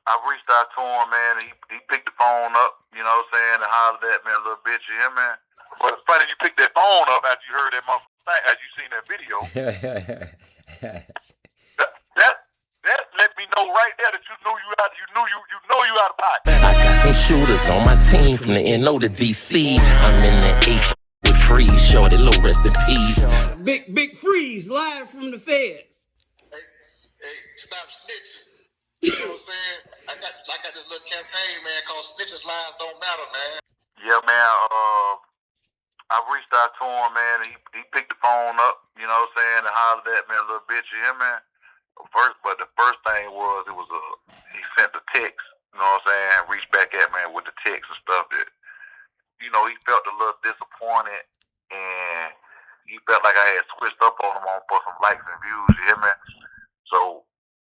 I reached out to him, man. He picked the phone up, you know what I'm saying, and hollered at me a little bit, you hear me? But it's funny you picked that phone up after you heard that motherfucker thing, as you seen that video. That that that let me know right there that you out of pocket. I got some shooters on my team from the NO to DC. I'm in the H with Freeze, shorty, low rest in peace. Big Freeze, live from the feds. Hey, stop snitching. You know what I'm saying? I got this little campaign, man, called Snitches Lives Don't Matter, man. Yeah, man. I reached out to him, man. He picked the phone up, you know what I'm saying, and hollered at me a little bit, you hear me? But the first thing was he sent the text, you know what I'm saying, reached back at me with the text and stuff that, you know, he felt a little disappointed and he felt like I had switched up on him for some likes and views, you hear me? So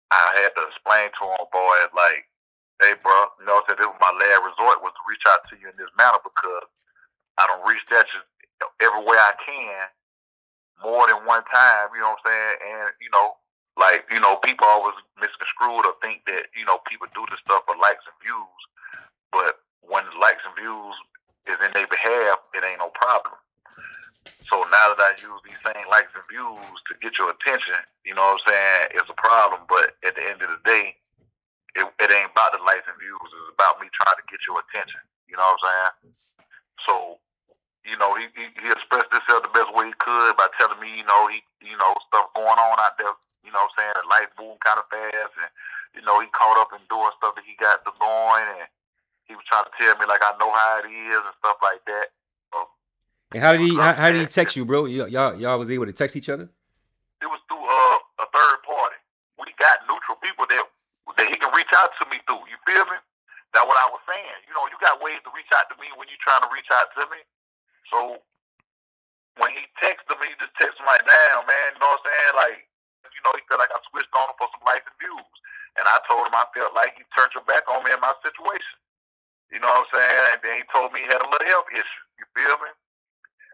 I had to explain to him, boy, like, hey, bro, you know what I'm saying, this was my last resort was to reach out to you in this manner because I don't reach at you everywhere I can more than one time, you know what I'm saying? And, you know, like, you know, people always misconstrued or think that, you know, people do this stuff for likes and views. But when likes and views is in their behalf, it ain't no problem. So now that I use these same likes and views to get your attention, you know what I'm saying, it's a problem. But at the end of the day, it ain't about the likes and views. It's about me trying to get your attention. You know what I'm saying? So, you know, he expressed himself the best way he could by telling me, you know, stuff going on out there, you know what I'm saying, the life moving kind of fast, and, you know, he caught up in doing stuff that he got going, and he was trying to tell me, like, I know how it is and stuff like that. And how did he text you, bro? Y'all was able to text each other? It was through a third party. We got neutral people that he can reach out to me through, you feel me? That's what I was saying. You know, you got ways to reach out to me when you're trying to reach out to me. So when he texted me, he just texted me like, damn, man, you know what I'm saying? Like, you know, he felt like I switched on him for some likes and views. And I told him I felt like he turned your back on me in my situation. You know what I'm saying? And then he told me he had a little health issue. You feel me?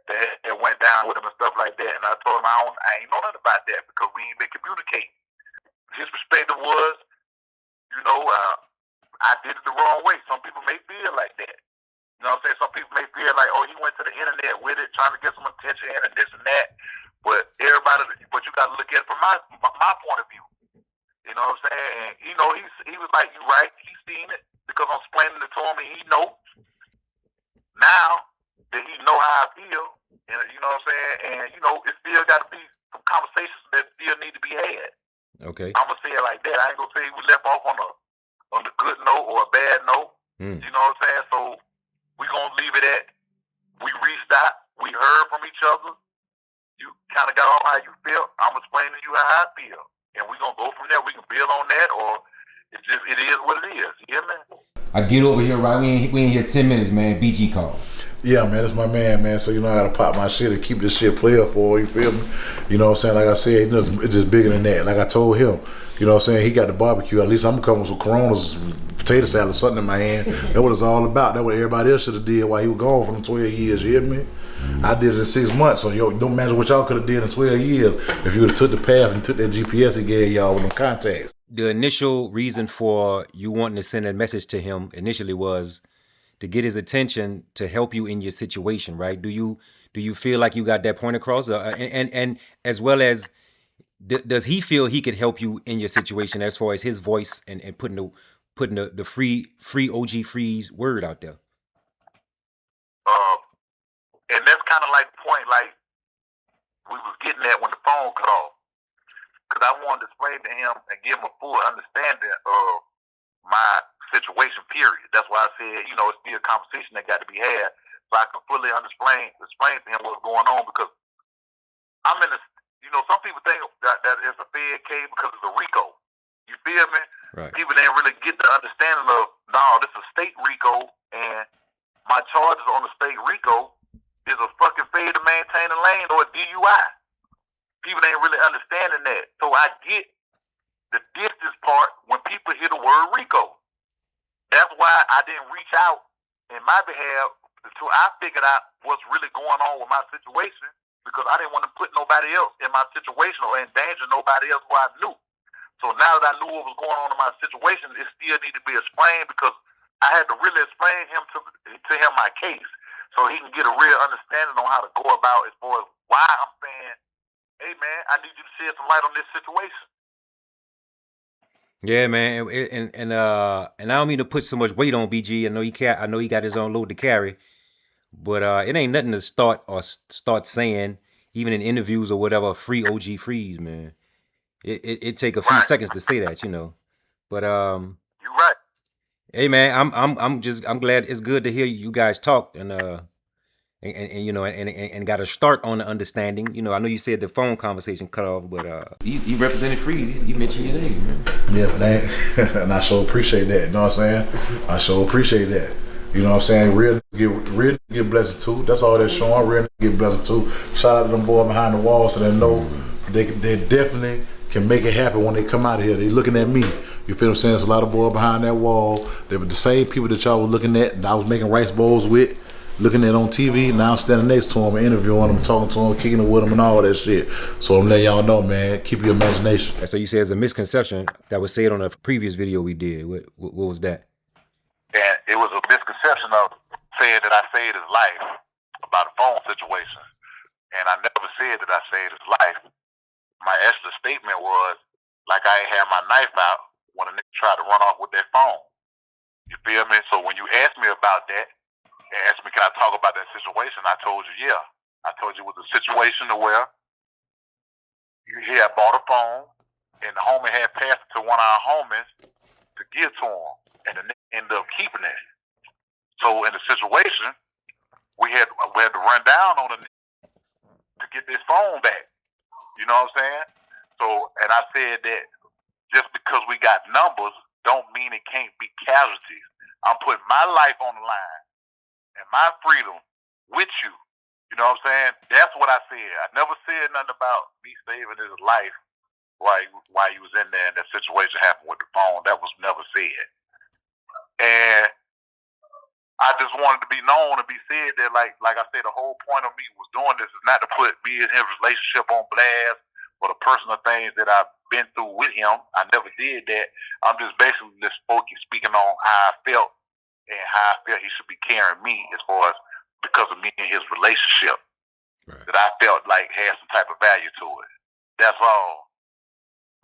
That went down with him and stuff like that. And I told him I ain't know nothing about that because we ain't been communicating. His perspective was, you know, I did it the wrong way. Some people may feel like that. You know what I'm saying? Some people may feel like, oh, he went to the internet with it, trying to get some attention and this and that. But you got to look at it from my point of view. You know what I'm saying? And, you know, he was like, you right. He's seen it because I'm explaining it to him and he knows. Now that he know how I feel, and you know what I'm saying? And, you know, it still got to be some conversations that still need to be had. Okay. I'm going to say it like that. I ain't going to say we left off on a good note or a bad note. You know what I'm saying? So we're going to leave it at, we reached out, we heard from each other, you kind of got on how you feel, I'm explaining to you how I feel. And we're going to go from there, we can build on that, or it is what it is, you hear me? I get over here, right? We ain't here 10 minutes, man. BG call. Yeah, man, that's my man. So, you know, I got to pop my shit and keep this shit player for, you feel me? You know what I'm saying? Like I said, it's just bigger than that. Like I told him, you know what I'm saying? He got the barbecue. At least I'm coming with some Coronas, potato salad, something in my hand. That's what it's all about. That's what everybody else should have did while he was gone for them 12 years, you hear me? I did it in 6 months, so don't imagine what y'all could have did in 12 years if you would have took the path and took that GPS he gave y'all with them contacts. The initial reason for you wanting to send a message to him initially was to get his attention to help you in your situation, right? Do you feel like you got that point across? And as well as, does he feel he could help you in your situation as far as his voice and putting the free OG Freeze word out there? And that's kind of like the point, like we was getting at when the phone cut off. Because I wanted to explain to him and give him a full understanding of my situation, period. That's why I said, you know, it's still a conversation that got to be had so I can fully explain to him what's going on. Because I'm in a, you know, some people think that it's a Fed case because it's a RICO. You feel me? Right. People didn't really get the understanding of, no, this is a state RICO, and my charges on the state RICO is a fucking failure to maintain a lane or a DUI. People ain't really understanding that. So I get the distance part when people hear the word RICO. That's why I didn't reach out in my behalf until I figured out what's really going on with my situation, because I didn't want to put nobody else in my situation or endanger nobody else who I knew. So now that I knew what was going on in my situation, it still needed to be explained because I had to really explain to him my case so he can get a real understanding on how to go about as far as why I'm saying, hey man, I need you to shed some light on this situation. Yeah, man, and I don't mean to put so much weight on BG. I know he got his own load to carry, but it ain't nothing to start saying, even in interviews or whatever. Free OG Freeze, man. It take a few seconds to say that, you know. But you're right. Hey man, I'm glad. It's good to hear you guys talk and you know and got a start on the understanding. You know, I know you said the phone conversation cut off, but he represented Freeze. He mentioned your name, man. Yeah, man. And I sure appreciate that. You know what I'm saying? I sure appreciate that. You know what I'm saying? Real get blessed too. That's all they're showing. Real get blessed too. Shout out to them boys behind the wall so they know they definitely can make it happen when they come out of here. They looking at me. You feel what I'm saying? There's a lot of boys behind that wall. They were the same people that y'all were looking at and I was making rice bowls with, looking at on TV. Now I'm standing next to them and interviewing them, talking to them, kicking it with them and all that shit. So I'm letting y'all know, man, keep your imagination. So you say it's a misconception that was said on a previous video we did. What was that? And it was a misconception of saying that I saved his life about a phone situation. And I never said that I saved his life. My extra statement was, like I ain't had my knife out when a nigga tried to run off with that phone. You feel me? So when you asked me about that, and asked me, can I talk about that situation? I told you, yeah. I told you it was a situation where he had bought a phone, and the homie had passed it to one of our homies to give to him, and the nigga ended up keeping it. So in the situation, we had to run down on the nigga to get this phone back. You know what I'm saying? So, and I said that just because we got numbers don't mean it can't be casualties. I'm putting my life on the line and my freedom with you. You know what I'm saying? That's what I said. I never said nothing about me saving his life while he was in there and that situation happened with the phone. That was never said. And I just wanted to be known and be said that, like I said, the whole point of me was doing this is not to put me and his relationship on blast or the personal things that I've been through with him. I never did that. I'm just basically just speaking on how I felt and how I felt he should be carrying me as far as because of me and his relationship. Right. That I felt like had some type of value to it. That's all.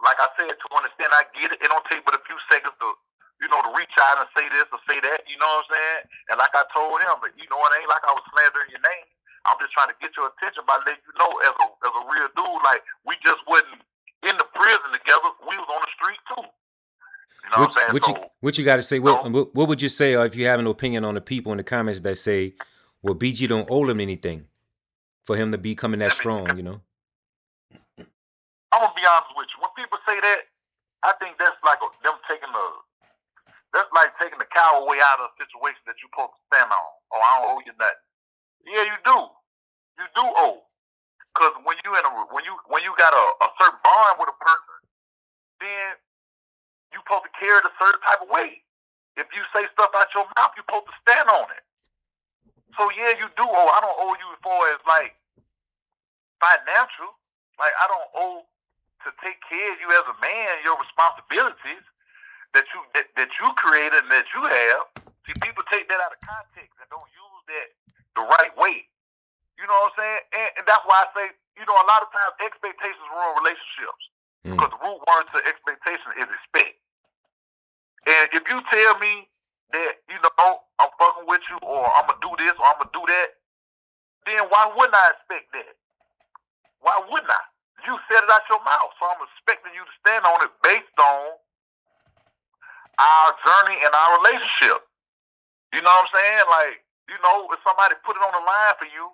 Like I said, to understand, I get it. It don't take but a few seconds to reach out and say this or say that, you know what I'm saying? And like I told him, it ain't like I was slandering your name. I'm just trying to get your attention by letting you know as a real dude, like we just wasn't in the prison together. We was on the street too. You know what I'm saying? What you got to say? What would you say if you have an opinion on the people in the comments that say, well, BG don't owe him anything for him to be coming that strong, you know? I'm going to be honest with you. When people say that, I think that's like them that's like taking the coward way out of a situation that you're supposed to stand on. Oh, I don't owe you nothing. Yeah, you do. You do owe. Because when you got a certain bond with a person, then you supposed to carry it a certain type of way. If you say stuff out your mouth, you're supposed to stand on it. So yeah, you do owe. I don't owe you as far as like financial. Like I don't owe to take care of you as a man, your responsibilities that you created and that you have. See, people take that out of context and don't use that the right way. You know what I'm saying? And that's why I say, a lot of times expectations ruin relationships. Because the root word to expectation is expect. And if you tell me that, I'm fucking with you or I'm going to do this or I'm going to do that, then why wouldn't I expect that? Why wouldn't I? You said it out your mouth. So I'm expecting you to stand on it based on our journey and our relationship. You know what I'm saying? Like, if somebody put it on the line for you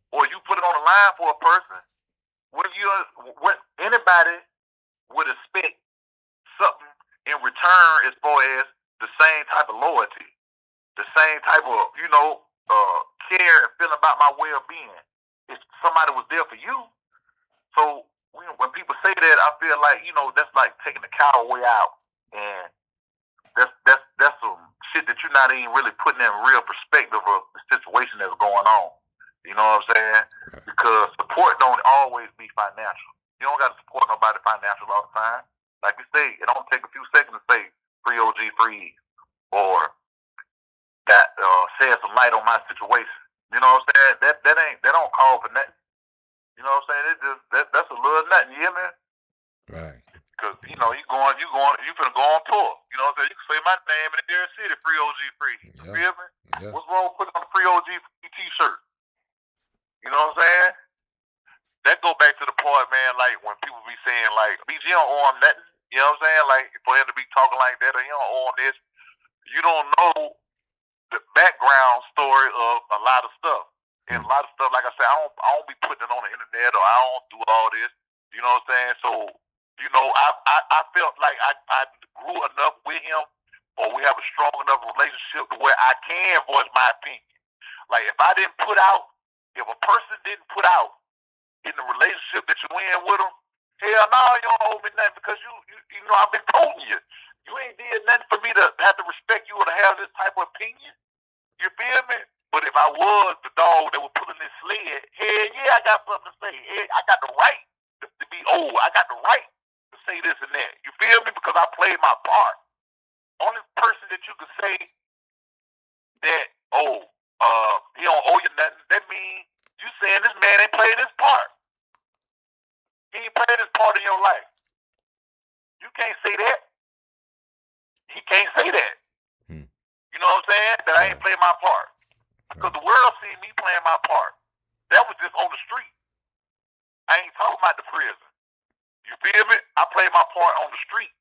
or you put it on the line for a person, anybody would expect something in return as far as the same type of loyalty, the same type of, care and feeling about my well-being. If somebody was there for you. So when people say that, I feel like, that's like taking the coward way out. And that's some shit that you're not even really putting in real perspective of the situation that's going on. You know what I'm saying? Because support don't always be financial. You don't got to support nobody financial all the time. Like you say, it don't take a few seconds to say free OG, free, or that shed some light on my situation. You know what I'm saying? That don't call for nothing. You know what I'm saying? It just that's a little nothing. You hear me? Right. Because you finna go on tour. You know what I'm saying? You can say my name in every city, free OG, free. You feel me? Yeah. What's wrong with putting on a free OG free T-shirt? You know what I'm saying? That go back to the point, man. Like when people be saying like BG don't owe him nothing. You know what I'm saying? Like for him to be talking like that, or he don't owe him this. You don't know the background story of a lot of stuff. And a lot of stuff, like I said, I don't be putting it on the internet, or I don't do all this. You know what I'm saying? So, you know, I felt like I grew enough with him, or we have a strong enough relationship to where I can voice my opinion. Like if a person didn't put out in the relationship that you in with them, hell no, you don't owe me nothing, because you know I've been quoting you. You ain't did nothing for me to have to respect you or to have this type of opinion. You feel me? But if I was the dog that was pulling this sled, hell yeah, I got something to say. Hell, I got the right to be old. I got the right to say this and that. You feel me? Because I played my part. Only person that you could say that, he don't owe you nothing, that means you saying this man ain't played his part. He ain't played his part in your life. You can't say that. He can't say that. You know what I'm saying? That I ain't played my part. Because the world see me playing my part. That was just on the street. I ain't talking about the prison. You feel me? I played my part on the street.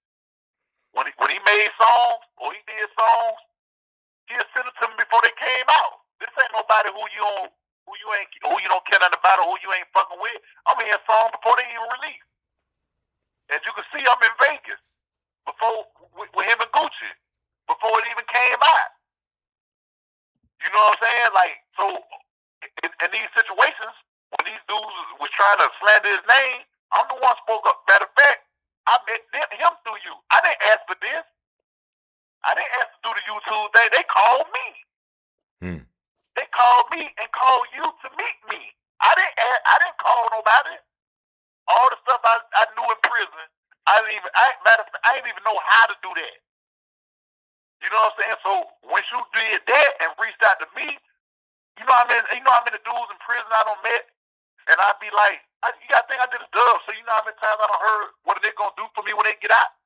When he made songs, or he did songs, he'll send it to me before they came out. This ain't nobody who you don't care nothing about, or who you ain't fucking with. I'm in songs before they even release. As you can see, I'm in Vegas before with him and Gucci, before it even came out. You know what I'm saying? Like, so in these situations, when these dudes was trying to slander his name, I'm the one spoke up. Matter of fact, I met him through you. I didn't ask for this. I didn't ask to do the YouTube thing. They called me. They called me and called you to meet me. I didn't call nobody. All the stuff I knew in prison, I didn't even know how to do that. You know what I'm saying? So when you did that and reached out to me, you know how many dudes in prison I done met, and I'd be like, you gotta think I did a dub. So you know how many times I done heard, what are they gonna do for me when they get out?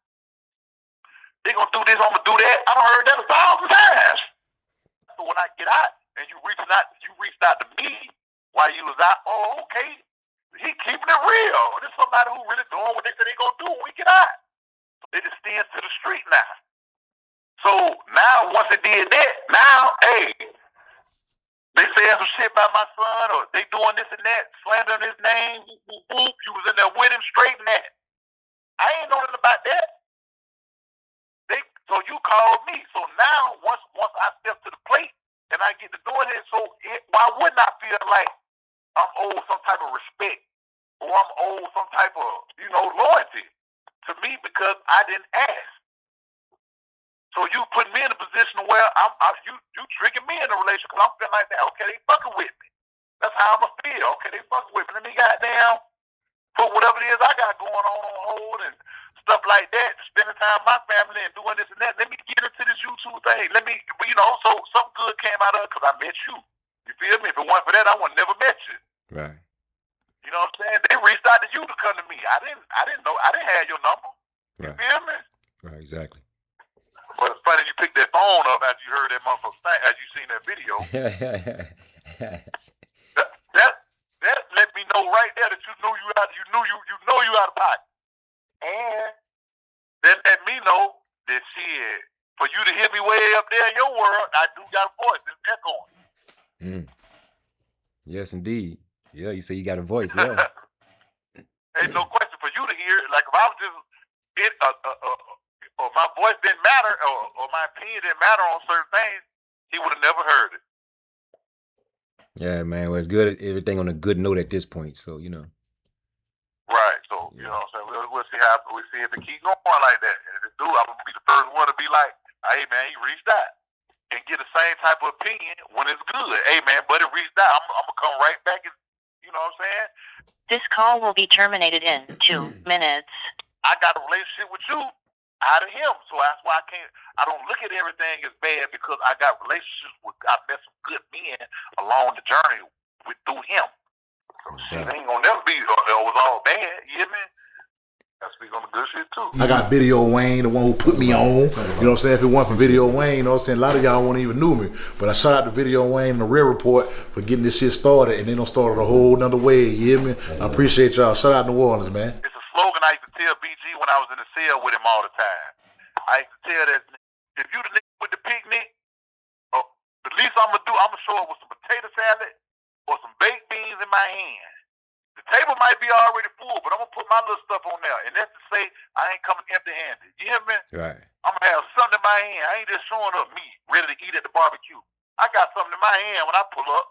They gonna do this, I'm gonna do that. I done heard that 1,000 times. So when I get out and you reached out to me while you was out, oh okay, he keeping it real. This somebody who really doing what they say they gonna do when we get out. So they just stands to the street now. So now, once it did that, now, hey, they saying some shit about my son, or they doing this and that, slandering his name, whoop, you was in there with him, straight in that. I ain't know nothing about that. So you called me. So now, once I step to the plate and I get to doing it, why wouldn't I feel like I'm owed some type of respect, or I'm owed some type of, loyalty to me because I didn't ask? So you put me in a position where you tricking me in a relationship, because I'm feeling like that. Okay, they fucking with me. That's how I'ma feel. Okay, they fucking with me. Let me goddamn put whatever it is I got going on hold and stuff like that. Spending time with my family and doing this and that. Let me get into this YouTube thing. So something good came out of it because I met you. You feel me? If it wasn't for that, I would never met you. Right. You know what I'm saying? They reached out to you to come to me. I didn't know. I didn't have your number. You feel me? Right. Exactly. But it's funny you picked that phone up after you heard that motherfucker sing, as you seen that video. that let me know right there that you know you out of pocket. And that let me know that shit, for you to hear me way up there in your world, I do got a voice. It's echoing. Yes, indeed. Yeah, you say you got a voice. Yeah. Ain't no question for you to hear it. Like if I was just or my voice didn't matter, or my opinion didn't matter on certain things, he would have never heard it. Yeah, man. Well, it's good. Everything on a good note at this point. So Right. So you know what I'm saying. We'll see if it keep going like that. And if it do, I'm gonna be the first one to be like, hey man, he reached out, and get the same type of opinion when it's good. Hey man, but it reached out. I'm gonna come right back and, you know what I'm saying. This call will be terminated in 2 minutes. I got a relationship with you out of him. So that's why I don't look at everything as bad because I got relationships with, I met some good men along the journey through him. So shit ain't gonna never be, it was all bad, you hear me? I speak on the good shit too. I got Video Wayne, the one who put me on. You know what I'm saying? If it wasn't for Video Wayne, you know what I'm saying? A lot of y'all won't even knew me. But I shout out to Video Wayne and the Real Report for getting this shit started, and they done started a whole nother way, you hear me? I appreciate y'all. Shout out New Orleans, man. It's a slogan I used to tell BG when I was in the cell with him all the time. I used to tell that, if you the nigga with the picnic, the least I'm gonna show up with some potato salad or some baked beans in my hand. The table might be already full, but I'm gonna put my little stuff on there, and that's to say I ain't coming empty-handed. You hear me? Right. I'm gonna have something in my hand. I ain't just showing up meat ready to eat at the barbecue. I got something in my hand when I pull up.